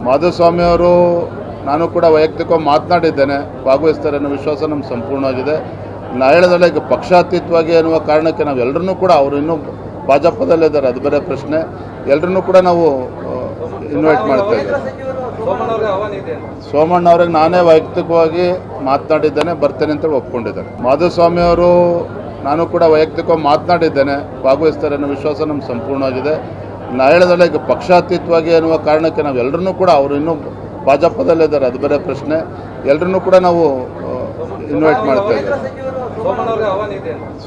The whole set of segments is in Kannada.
ಮಾಧುಸ್ವಾಮಿ ಅವರು ನಾನು ಕೂಡ ವೈಯಕ್ತಿಕವಾಗಿ ಮಾತನಾಡಿದ್ದೇನೆ, ಭಾಗವಹಿಸ್ತಾರೆ ಅನ್ನೋ ವಿಶ್ವಾಸ ನಮ್ಗೆ ಸಂಪೂರ್ಣವಾಗಿದೆ. ನಾ ಹೇಳೋದಲ್ಲ, ಈಗ ಪಕ್ಷಾತೀತವಾಗಿ ಅನ್ನುವ ಕಾರಣಕ್ಕೆ ನಾವೆಲ್ಲರೂ ಕೂಡ ಅವರು ಇನ್ನೂ ಭಾಜಪದಲ್ಲಿದ್ದಾರೆ, ಅದು ಬೇರೆ ಪ್ರಶ್ನೆ. ಎಲ್ಲರನ್ನೂ ಕೂಡ ನಾವು ಇನ್ವೈಟ್ ಮಾಡ್ತಾ ಇದ್ದೀವಿ. ಸೋಮಣ್ಣ ಅವ್ರಿಗೆ ನಾನೇ ವೈಯಕ್ತಿಕವಾಗಿ ಮಾತನಾಡಿದ್ದೇನೆ, ಬರ್ತೇನೆ ಅಂತ ಒಪ್ಕೊಂಡಿದ್ದಾರೆ. ಮಾಧುಸ್ವಾಮಿ ಅವರು ನಾನು ಕೂಡ ವೈಯಕ್ತಿಕವಾಗಿ ಮಾತನಾಡಿದ್ದೇನೆ, ಭಾಗವಹಿಸ್ತಾರೆ ಅನ್ನೋ ವಿಶ್ವಾಸ ನಮ್ಗೆ ಸಂಪೂರ್ಣವಾಗಿದೆ. ನಾ ಹೇಳೋದಲ್ಲ, ಈಗ ಪಕ್ಷಾತೀತವಾಗಿ ಅನ್ನುವ ಕಾರಣಕ್ಕೆ ನಾವೆಲ್ಲರೂ ಕೂಡ ಅವರು ಇನ್ನೂ ಭಾಜಪದಲ್ಲಿದ್ದಾರೆ, ಅದು ಬೇರೆ ಪ್ರಶ್ನೆ. ಎಲ್ಲರನ್ನೂ ಕೂಡ ನಾವು ಇನ್ವೈಟ್ ಮಾಡ್ತಾ ಇದ್ದೀವಿ.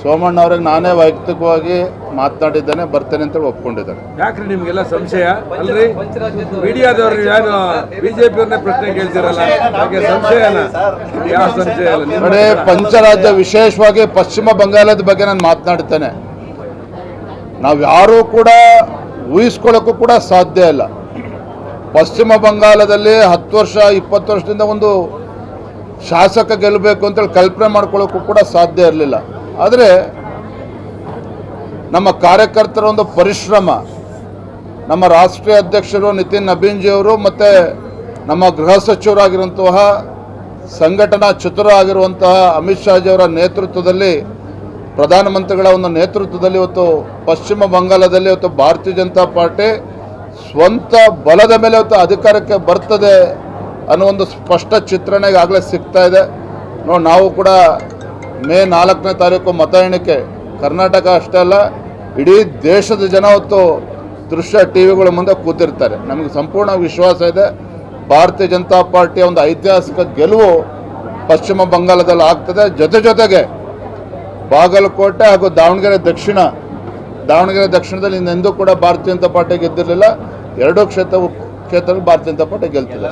ಸೋಮಣ್ಣ ಅವ್ರಿಗೆ ನಾನೇ ವೈಯಕ್ತಿಕವಾಗಿ ಮಾತನಾಡಿದ್ದೇನೆ, ಬರ್ತೇನೆ ಅಂತ ಒಪ್ಕೊಂಡಿದ್ದಾರೆ. ಯಾಕ್ರಿ ನಿಮ್ಗೆಲ್ಲ ಸಂಶಯ? ಅಲ್ರಿ ಮೀಡಿಯಾದವ್ರು ಯಾರು ಬಿಜೆಪಿಯವ್ರನ್ನೇ ಪ್ರಶ್ನೆ ಕೇಳ್ತಿರಲ್ಲ, ಸಂಶಯನ? ಯಾವ ಸಂಶಯ ಇಲ್ಲ. ಕಡೆ ಪಂಚರಾಜ್ಯ, ವಿಶೇಷವಾಗಿ ಪಶ್ಚಿಮ ಬಂಗಾಳದ ಬಗ್ಗೆ ನಾನು ಮಾತನಾಡ್ತೇನೆ. ನಾವು ಯಾರೂ ಕೂಡ ಊಹಿಸ್ಕೊಳ್ಳೋಕ್ಕೂ ಕೂಡ ಸಾಧ್ಯ ಇಲ್ಲ. ಪಶ್ಚಿಮ ಬಂಗಾಳದಲ್ಲಿ 10 ವರ್ಷ 20 ವರ್ಷದಿಂದ ಒಂದು ಶಾಸಕ ಗೆಲ್ಲಬೇಕು ಅಂತೇಳಿ ಕಲ್ಪನೆ ಮಾಡ್ಕೊಳ್ಳೋಕ್ಕೂ ಕೂಡ ಸಾಧ್ಯ ಇರಲಿಲ್ಲ. ಆದರೆ ನಮ್ಮ ಕಾರ್ಯಕರ್ತರ ಒಂದು ಪರಿಶ್ರಮ, ನಮ್ಮ ರಾಷ್ಟ್ರೀಯ ಅಧ್ಯಕ್ಷರು ನಿತಿನ್ ನಬೀನ್ಜಿಯವರು ಮತ್ತು ನಮ್ಮ ಗೃಹ ಸಚಿವರಾಗಿರುವಂತಹ ಸಂಘಟನಾ ಚತುರ ಆಗಿರುವಂತಹ ಅಮಿತ್ ಶಾಜಿಯವರ ನೇತೃತ್ವದಲ್ಲಿ, ಪ್ರಧಾನಮಂತ್ರಿಗಳ ಒಂದು ನೇತೃತ್ವದಲ್ಲಿ ಇವತ್ತು ಪಶ್ಚಿಮ ಬಂಗಾಳದಲ್ಲಿ ಇವತ್ತು ಭಾರತೀಯ ಜನತಾ ಪಾರ್ಟಿ ಸ್ವಂತ ಬಲದ ಮೇಲೆ ಇವತ್ತು ಅಧಿಕಾರಕ್ಕೆ ಬರ್ತದೆ ಅನ್ನೋ ಒಂದು ಸ್ಪಷ್ಟ ಚಿತ್ರಣ ಈಗಾಗಲೇ ಸಿಗ್ತಾ ಇದೆ. ನೋಡಿ, ನಾವು ಕೂಡ ಮೇ 4ನೇ ತಾರೀಕು ಮತ ಎಣಿಕೆ, ಕರ್ನಾಟಕ ಅಷ್ಟೇ ಅಲ್ಲ ಇಡೀ ದೇಶದ ಜನ ಹೊತ್ತು ದೃಶ್ಯ ಟಿವಿಗಳ ಮುಂದೆ ಕೂತಿರ್ತಾರೆ. ನಮಗೆ ಸಂಪೂರ್ಣ ವಿಶ್ವಾಸ ಇದೆ, ಭಾರತೀಯ ಜನತಾ ಪಾರ್ಟಿಯ ಒಂದು ಐತಿಹಾಸಿಕ ಗೆಲುವು ಪಶ್ಚಿಮ ಬಂಗಾಳದಲ್ಲಿ ಆಗ್ತದೆ. ಜೊತೆಗೆ ಬಾಗಲಕೋಟೆ ಹಾಗೂ ದಾವಣಗೆರೆ ದಕ್ಷಿಣದಲ್ಲಿ ಇನ್ನೆಂದೂ ಕೂಡ ಭಾರತೀಯ ಜನತಾ ಪಾರ್ಟಿ ಗೆದ್ದಿರಲಿಲ್ಲ. ಎರಡೂ ಕ್ಷೇತ್ರದಲ್ಲಿ ಭಾರತೀಯ ಜನತಾ ಪಾರ್ಟಿ ಗೆಲ್ತಿದೆ.